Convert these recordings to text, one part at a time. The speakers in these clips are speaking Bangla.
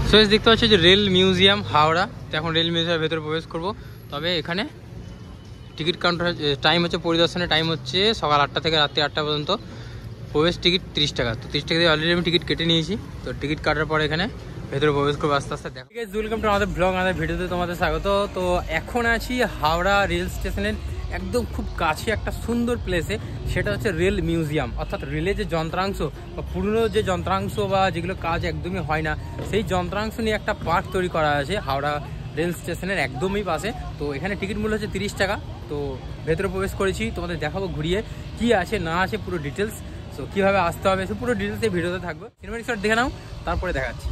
সো দেখতে পাচ্ছি যে রেল মিউজিয়াম হাওড়া। তো এখন রেল মিউজিয়ামের ভেতরে প্রবেশ করব। তবে এখানে টিকিট কাউন্টার টাইম হচ্ছে, পরিদর্শনের টাইম হচ্ছে সকাল 8টা থেকে রাত্রি 8টা পর্যন্ত। প্রবেশ টিকিট 30 টাকা। তো 30 টাকা দিয়ে অলরেডি আমি টিকিট কেটে নিয়েছি। তো টিকিট কাটার পরে এখানে ভেতরে প্রবেশ করবো আস্তে আস্তে। দেখো ওয়েলকাম টু আমাদের ব্লগ, আমাদের ভিডিওতে তোমাদের স্বাগত। তো এখন আছি হাওড়া রেল স্টেশনের একদম খুব কাছে একটা সুন্দর প্লেসে, সেটা হচ্ছে রেল মিউজিয়াম। অর্থাৎ রেলের যে যন্ত্রাংশ বা পুরনো যে যন্ত্রাংশ বা যেগুলো কাজ একদমই হয় না, সেই যন্ত্রাংশ নিয়ে একটা পার্ক তৈরি করা আছে হাওড়া রেল স্টেশনের একদমই পাশে। তো এখানে টিকিট মূল্য হচ্ছে 30 টাকা। তো ভেতরে প্রবেশ করেছি, তোমাদের দেখাবো ঘুরিয়ে কি আছে না আছে পুরো ডিটেলস। সো কীভাবে আসতে হবে সে পুরো ডিটেলস এই ভিডিওতে থাকবে। সিনেমাটিক শট দেখে নাও, তারপরে দেখাচ্ছি।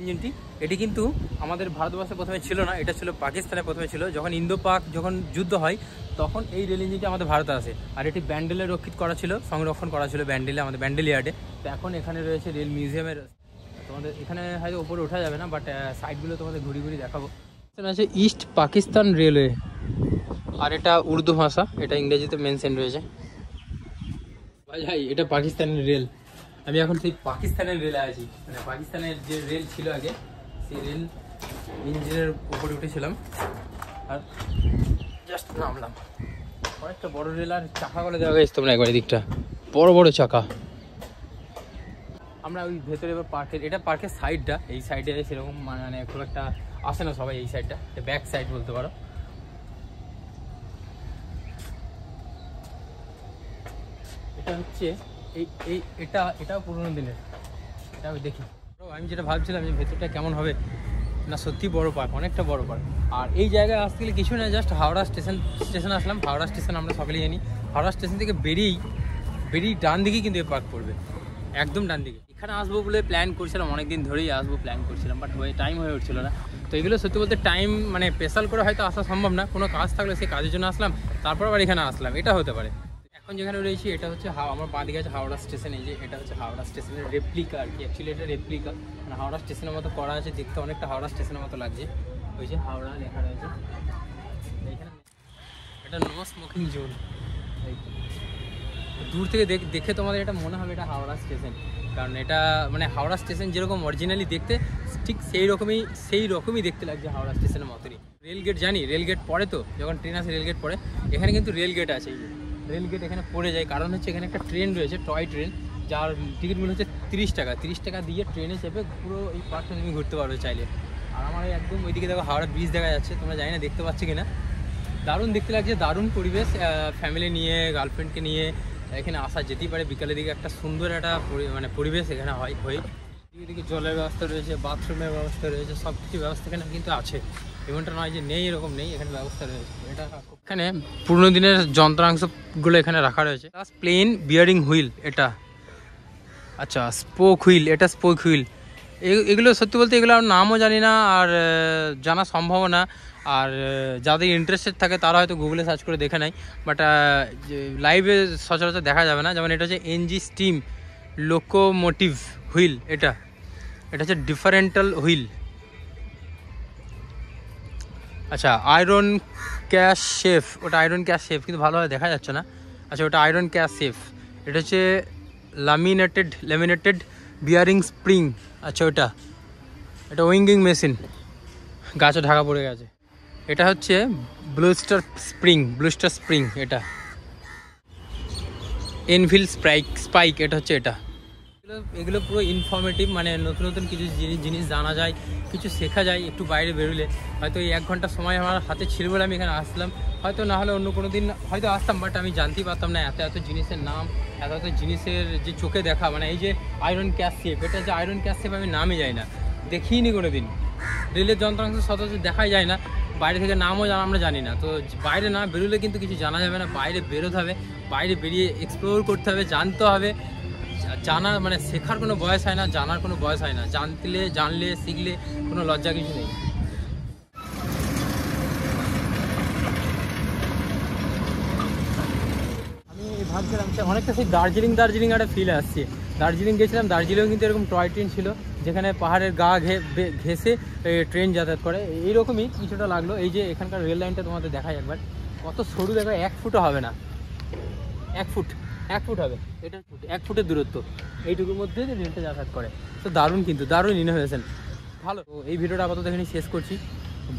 ইঞ্জিনটি এটি কিন্তু আমাদের ভারতবর্ষে প্রথমে ছিল না, এটা ছিল পাকিস্তানে প্রথমে ছিল। যখন ইন্দো পাক যখন যুদ্ধ হয় তখন এই রেল ইঞ্জিনটি আমাদের ভারতে আসে। আর এটি ব্যান্ডেলে রক্ষিত করা ছিল, সংরক্ষণ করা ছিল ব্যান্ডেলে, আমাদের ব্যান্ডেল ইয়ার্ডে। তো এখন এখানে রয়েছে রেল মিউজিয়ামের। তোমাদের এখানে হয়তো ওপরে ওঠা যাবে না, বাট সাইডগুলো তোমাদের ঘুরি ঘুরি দেখাবো। এখানে আছে ইস্ট পাকিস্তান রেলওয়ে, আর এটা উর্দু ভাষা, এটা ইংরেজিতে মেনশন রয়েছে। ভাই এটা পাকিস্তানের রেল। আমি এখন সেই পাকিস্তানের রেলে আছি, মানে পাকিস্তানের যে রেল ছিল আগে, সেই রেল ইঞ্জিনের উপরে উঠেছিলাম আর জাস্ট নামলাম। অনেকটা বড় রেল, আর চাকাগুলো দেওয়া গেছে তোমরা একবার, দিকটা বড় বড় চাকা। আমরা ওই ভেতরে এবার পার্কের, এটা পার্কের সাইডটা, এই সাইডে সেরকম মানে খুব একটা আসে না সবাই এই সাইডটা, ব্যাক সাইড বলতে পারো। এটা হচ্ছে এটাও পুরোনো দিনের, এটা আমি দেখি। আমি যেটা ভাবছিলাম যে ভেতরটা কেমন হবে, না সত্যি বড় পার্ক, অনেকটা বড় পার্ক। আর এই জায়গায় আসতে গেলে কিছু না, জাস্ট হাওড়া স্টেশন আসলাম। হাওড়া স্টেশন আমরা সকলেই জানি, হাওড়া স্টেশন থেকে বেরিয়েই ডান দিকেই কিন্তু এই পার্ক পড়বে, একদম ডান দিকে। এখানে আসবো বলে প্ল্যান করছিলাম, অনেকদিন ধরেই আসবো প্ল্যান করছিলাম, বাট টাইম হয়ে উঠছিল না। তো এগুলো সত্যি বলতে টাইম মানে স্পেশাল করে হয়তো আসা সম্ভব না, কোনো কাজ থাকলে সেই কাজের জন্য আসলাম, তারপর আবার এখানে আসলাম, এটা হতে পারে। এখন যেখানে রয়েছি এটা হচ্ছে আমার বাঁ দিকে আছে হাওড়া স্টেশন। এই যে এটা হচ্ছে হাওড়া স্টেশনের রেপ্লিকা আর কি, অ্যাকচুয়ালি এটা রেপ্লিকা, মানে হাওড়া স্টেশনের মতো করা আছে, দেখতে অনেকটা হাওড়া স্টেশনের মতো লাগছে। ওই যে হাওড়া লেখা রয়েছে এখানে। এটা নো স্মোকিং জোন। দূর থেকে দেখে তোমাদের এটা মনে হবে এটা হাওড়া স্টেশন, কারণ এটা মানে হাওড়া স্টেশন যেরকম অরিজিনালি দেখতে, ঠিক সেই রকমই দেখতে লাগছে হাওড়া স্টেশনের মতনই। রেলগেট জানি, রেলগেট পড়ে, তো যখন ট্রেন আসে রেলগেট পড়ে, এখানে কিন্তু রেলগেট আছে। এই যে রেলগেট এখানে পড়ে যায়, কারণ হচ্ছে এখানে একটা ট্রেন রয়েছে, টয় ট্রেন, যার টিকিট মূল্য হচ্ছে 30 টাকা। 30 টাকা দিয়ে ট্রেনে চেপে পুরো এই পার্কটা তুমি ঘুরতে পারবে চাইলে। আর আমার একদম ওইদিকে দেখো হাওড়া ব্রিজ দেখা যাচ্ছে, তোমরা জানি না দেখতে পাচ্ছ কিনা। দারুণ দেখতে লাগছে, দারুণ পরিবেশ। ফ্যামিলি নিয়ে, গার্লফ্রেন্ডকে নিয়ে এখানে আসা যেতেই পারে। বিকালের দিকে একটা সুন্দর একটা মানে পরিবেশ এখানে হয়। এদিকে জলের ব্যবস্থা রয়েছে, বাথরুমের ব্যবস্থা রয়েছে, সব কিছু ব্যবস্থা এখানে কিন্তু আছে। এমনটা নয় যে নেই, এরকম নেই, এখানে ব্যবস্থা রয়েছে। এটা এখানে পুরোনো দিনের যন্ত্রাংশগুলো এখানে রাখা রয়েছে। প্লাস প্লেন বিয়ারিং হুইল, এটা আচ্ছা স্পোক হুইল, এটা স্পোক হুইল। এগুলো সত্যি বলতে এগুলো নামও জানি না, আর জানা সম্ভব না। আর যাদের ইন্টারেস্টেড থাকে তারা হয়তো গুগলে সার্চ করে দেখে নেয়, বাট লাইভে সচরাচর দেখা যাবে না। যেমন এটা হচ্ছে এনজি স্টিম লোকোমোটিভ হুইল, এটা হচ্ছে ডিফারেন্টাল হুইল। আচ্ছা আয়রন ক্যাশ শেফ, ওটা আয়রন ক্যাশ শেফ, কিন্তু ভালোভাবে দেখা যাচ্ছে না। আচ্ছা ওটা আয়রন ক্যাশ শেফ। এটা হচ্ছে ল্যামিনেটেড বিয়ারিং স্প্রিং। আচ্ছা এটা উইঙ্গিং মেশিন, গাছে ঢাকা পড়ে গেছে। এটা হচ্ছে ব্লুস্টার স্প্রিং। এটা এনফিল স্পাইক, এটা হচ্ছে এটা। এগুলো পুরো ইনফরমেটিভ, মানে নতুন নতুন কিছু জিনিস জানা যায়, কিছু শেখা যায় একটু বাইরে বেরোলে। হয়তো এই 1 ঘন্টা সময় আমার হাতে ছিল বলে আমি এখানে আসলাম, হয়তো না হলে অন্য কোনো দিন হয়তো আসতাম, বাট আমি জানতেই পারতাম না এত জিনিসের নাম, এত জিনিসের যে চোখে দেখা। মানে এই যে আয়রন ক্যাশ শেপ, এটা যে আয়রন ক্যাশ শেপ আমি নামই যাই না, দেখিনি কোনো দিন। রেলের যন্ত্রাংশ সচরাচর দেখাই যায় না, বাইরে থেকে নামও আমরা জানি না। তো বাইরে না বেরোলে কিন্তু কিছু জানা যাবে না, বাইরে বেরোতে হবে, বাইরে বেরিয়ে এক্সপ্লোর করতে হবে, জানতে হবে। জানা মানে শেখার কোনো বয়স হয় না, জানার কোনো বয়স হয় না, জানলে শিখলে কোনো লজ্জা কিছু নেই। আমি ভাবছিলাম যে অনেকটা সেই দার্জিলিং একটা ফিল আসছে। দার্জিলিং গেছিলাম, দার্জিলিংও কিন্তু এরকম টয় ট্রেন ছিল যেখানে পাহাড়ের গা ঘেঁষে ট্রেন যাতায়াত করে, এইরকমই কিছুটা লাগলো। এই যে এখানকার রেল লাইনটা তোমাদের দেখাই একবার, কত সরু দেখো, 1 ফুটও হবে না, 1 ফুট হবে, এটা 1 ফুটের দূরত্ব, এইটুকুর মধ্যে রেলটা যাতায়াত করে। তো দারুণ, কিন্তু দারুণ ইনোভেশন, ভালো। তো এই ভিডিওটা আপাতত এখানে শেষ করছি,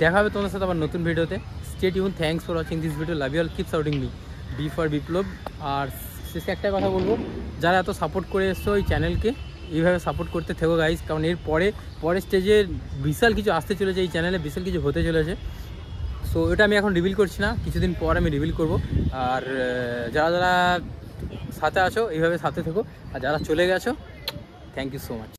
দেখা হবে তোমাদের সাথে আবার নতুন ভিডিওতে। Stay tuned, thanks for watching this video, love you all, keep supporting me, B for Biplob. আর শেষে একটা কথা বলবো, যারা এত সাপোর্ট করে এসছো এই চ্যানেলকে, এইভাবে সাপোর্ট করতে থেকো গাইজ, কারণ এর পরের স্টেজে বিশাল কিছু আসতে চলেছে, এই চ্যানেলে বিশাল কিছু হতে চলেছে। সো এটা আমি এখন রিভিল করছি না, কিছুদিন পর আমি রিভিল করব। আর যারা সাথে আছো এইভাবে সাথে থেকো, আর যারা চলে গেছো থ্যাংক ইউ সো মাচ।